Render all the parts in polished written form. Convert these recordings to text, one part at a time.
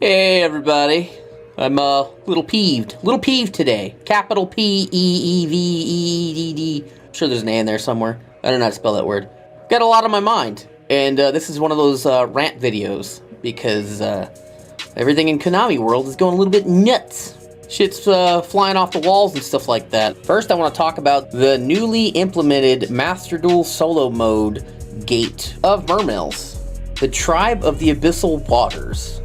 Hey everybody, I'm a little peeved today. Capital P-E-E-V-E-D-D. I'm sure there's an A in there somewhere. I don't know how to spell that word. Got a lot on my mind, and this is one of those rant videos, because everything in Konami world is going a little bit nuts. Shit's flying off the walls and stuff like that. First, I want to talk about the newly implemented Master Duel Solo Mode Gate of Mermails, the Tribe of the Abyssal Waters.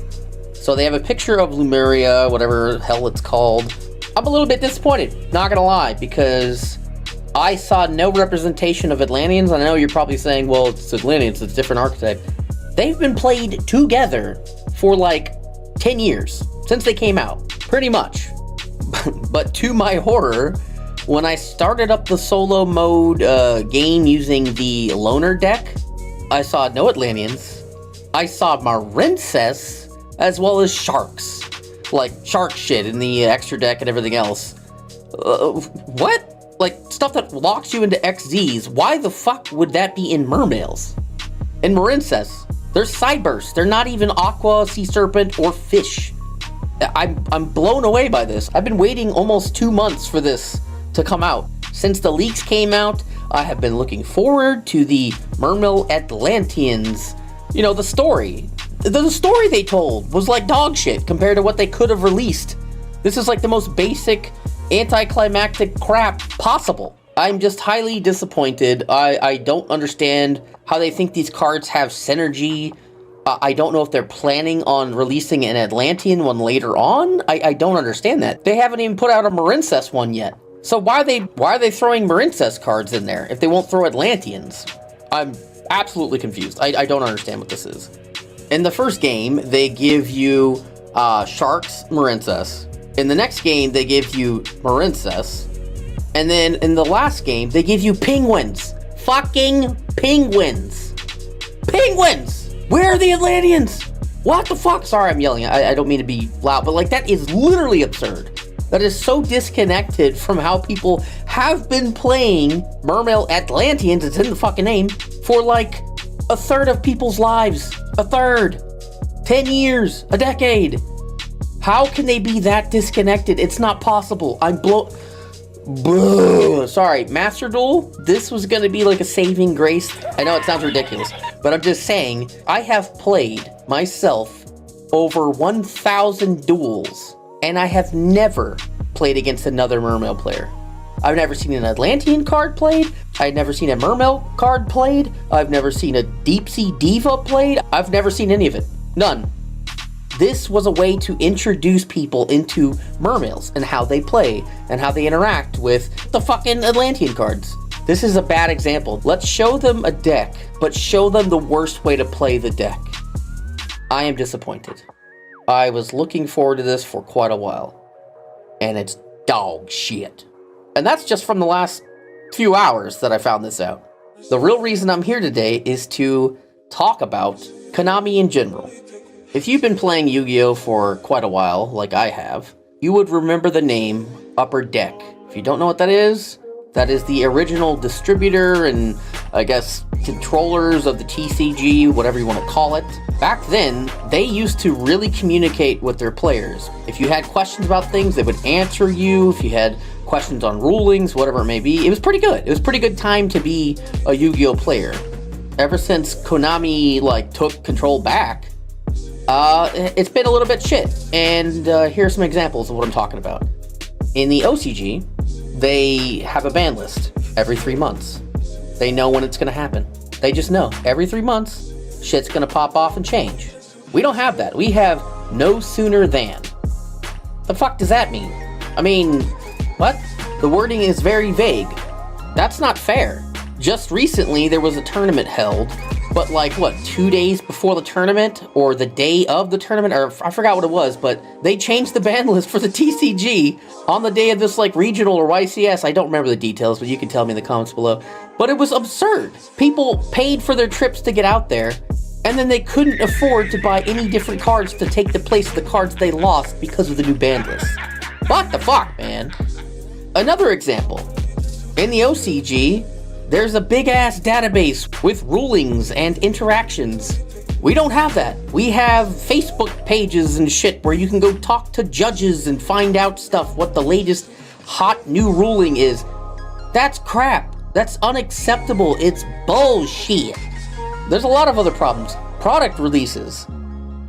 So they have a picture of Lemuria, whatever the hell it's called. I'm a little bit disappointed, not gonna lie, because I saw no representation of Atlanteans. I know you're probably saying, well, it's Atlanteans, it's a different archetype. They've been played together for like 10 years, since they came out, pretty much. But to my horror, when I started up the solo mode game using the loner deck, I saw no Atlanteans. I saw Marincess, as well as sharks. Like shark shit in the extra deck and everything else. What? Like stuff that locks you into XZs. Why the fuck would that be in Mermails? In Marincess, they're Cybursts. They're not even Aqua, Sea Serpent, or Fish. I'm blown away by this. I've been waiting almost 2 months for this to come out. Since the leaks came out, I have been looking forward to the Mermail Atlanteans. You know, the story. The story they told was like dog shit compared to what they could have released. This is like the most basic anticlimactic crap possible. I'm just highly disappointed. I don't understand how they think these cards have synergy. I don't know if they're planning on releasing an Atlantean one later on. I don't understand that. They haven't even put out a Marincess one yet. So why are they throwing Marincess cards in there if they won't throw Atlanteans? I'm absolutely confused. I don't understand what this is. In the first game, they give you Sharks Marincess. In the next game, they give you Marincess. And then in the last game, they give you Penguins. Fucking Penguins. Penguins! Where are the Atlanteans? What the fuck? Sorry, I'm yelling. I don't mean to be loud, but like that is literally absurd. That is so disconnected from how people have been playing Mermail Atlanteans, it's in the fucking name, for like a third of people's lives. A third. 10 years. A decade. How can they be that disconnected? It's not possible. I'm Sorry, Master Duel, this was going to be like a saving grace. I know it sounds ridiculous, but I'm just saying, I have played myself over 1,000 duels, and I have never played against another Mermail player. I've never seen an Atlantean card played. I've never seen a Mermail card played. I've never seen a Deep Sea Diva played. I've never seen any of it. None. This was a way to introduce people into Mermails and how they play and how they interact with the fucking Atlantean cards. This is a bad example. Let's show them a deck, but show them the worst way to play the deck. I am disappointed. I was looking forward to this for quite a while, and it's dog shit. And that's just from the last few hours that I found this out. The real reason I'm here today is to talk about Konami in general. If you've been playing Yu-Gi-Oh! For quite a while, like I have, you would remember the name Upper Deck. If you don't know what that is the original distributor and, I guess, controllers of the TCG, whatever you want to call it. Back then, they used to really communicate with their players. If you had questions about things, they would answer you. If you had questions on rulings, whatever it may be, it was pretty good. It was a pretty good time to be a Yu-Gi-Oh! Player. Ever since Konami, took control back, it's been a little bit shit, and here's some examples of what I'm talking about. In the OCG, they have a ban list every 3 months. They know when it's going to happen. They just know. Every 3 months, shit's going to pop off and change. We don't have that. We have no sooner than. The fuck does that mean? I mean, what? The wording is very vague. That's not fair. Just recently, there was a tournament held, but 2 days before the tournament, or the day of the tournament, or I forgot what it was, but they changed the ban list for the TCG on the day of this, regional or YCS. I don't remember the details, but you can tell me in the comments below. But it was absurd. People paid for their trips to get out there, and then they couldn't afford to buy any different cards to take the place of the cards they lost because of the new ban list. What the fuck, man? Another example. In the OCG, there's a big-ass database with rulings and interactions We don't have that. We have Facebook pages and shit where you can go talk to judges and find out stuff, what the latest hot new ruling is. That's crap. That's unacceptable. It's bullshit. There's a lot of other problems. Product releases.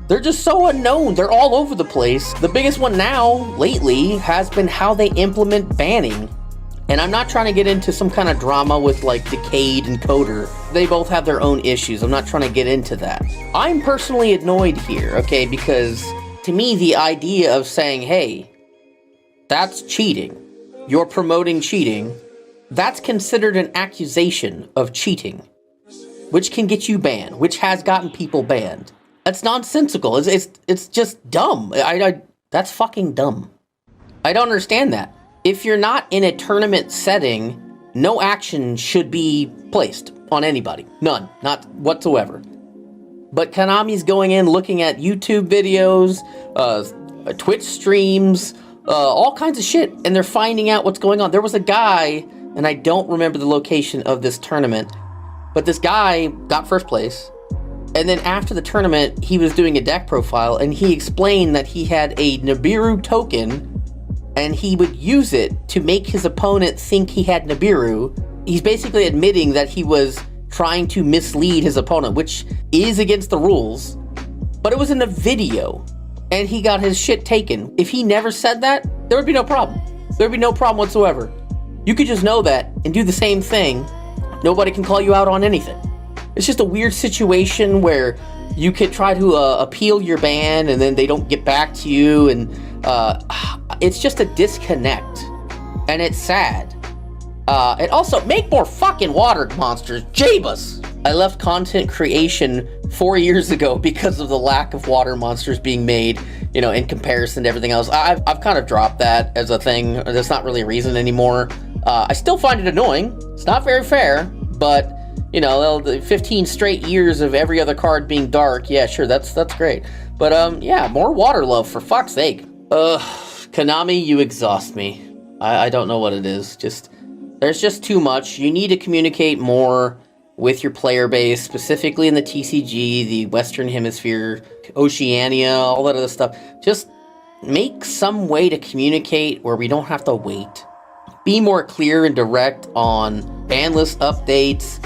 They're just so unknown. They're all over the place. The biggest one now, lately, has been how they implement banning. And I'm not trying to get into some kind of drama with like Decade and Coder. They both have their own issues. I'm not trying to get into that. I'm personally annoyed here, okay, because to me the idea of saying, hey, that's cheating, you're promoting cheating, that's considered an accusation of cheating, which can get you banned, which has gotten people banned. That's nonsensical. It's just dumb. That's fucking dumb. I don't understand that. If you're not in a tournament setting, no action should be placed on anybody. None. Not whatsoever. But Konami's going in, looking at YouTube videos, Twitch streams, all kinds of shit, and they're finding out what's going on. There was a guy, and I don't remember the location of this tournament, but this guy got first place, and then after the tournament, he was doing a deck profile, and he explained that he had a Nibiru token, and he would use it to make his opponent think he had Nibiru. He's basically admitting that he was trying to mislead his opponent, which is against the rules, but it was in a video, and he got his shit taken. If he never said that, there would be no problem. There would be no problem whatsoever. You could just know that and do the same thing. Nobody can call you out on anything. It's just a weird situation where you could try to appeal your ban and then they don't get back to you, and it's just a disconnect, and it's sad. And also, make more fucking water monsters, Jabus! I left content creation 4 years ago because of the lack of water monsters being made, you know, in comparison to everything else. I've kind of dropped that as a thing. That's not really a reason anymore. I still find it annoying. It's not very fair, but, you know, the 15 straight years of every other card being dark, yeah, sure, that's great. But, yeah, more water love, for fuck's sake. Konami, you exhaust me. I don't know what it is. There's just too much. You need to communicate more with your player base, specifically in the TCG, the Western Hemisphere, Oceania, all that other stuff. Just make some way to communicate where we don't have to wait. Be more clear and direct on ban list updates,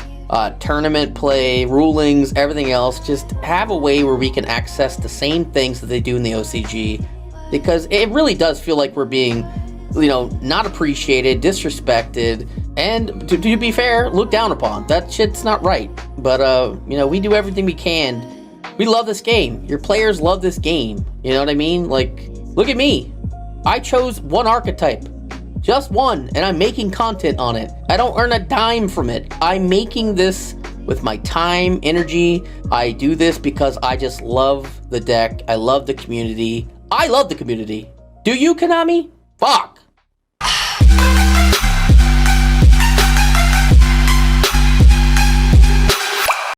tournament play, rulings, everything else. Just have a way where we can access the same things that they do in the OCG, because it really does feel like we're being, you know, not appreciated, disrespected, and to be fair, looked down upon. That shit's not right. But, you know, we do everything we can. We love this game. Your players love this game. You know what I mean? Like, look at me. I chose one archetype. Just one, and I'm making content on it. I don't earn a dime from it. I'm making this with my time, energy. I do this because I just love the deck. I love the community. I love the community. Do you, Konami? Fuck.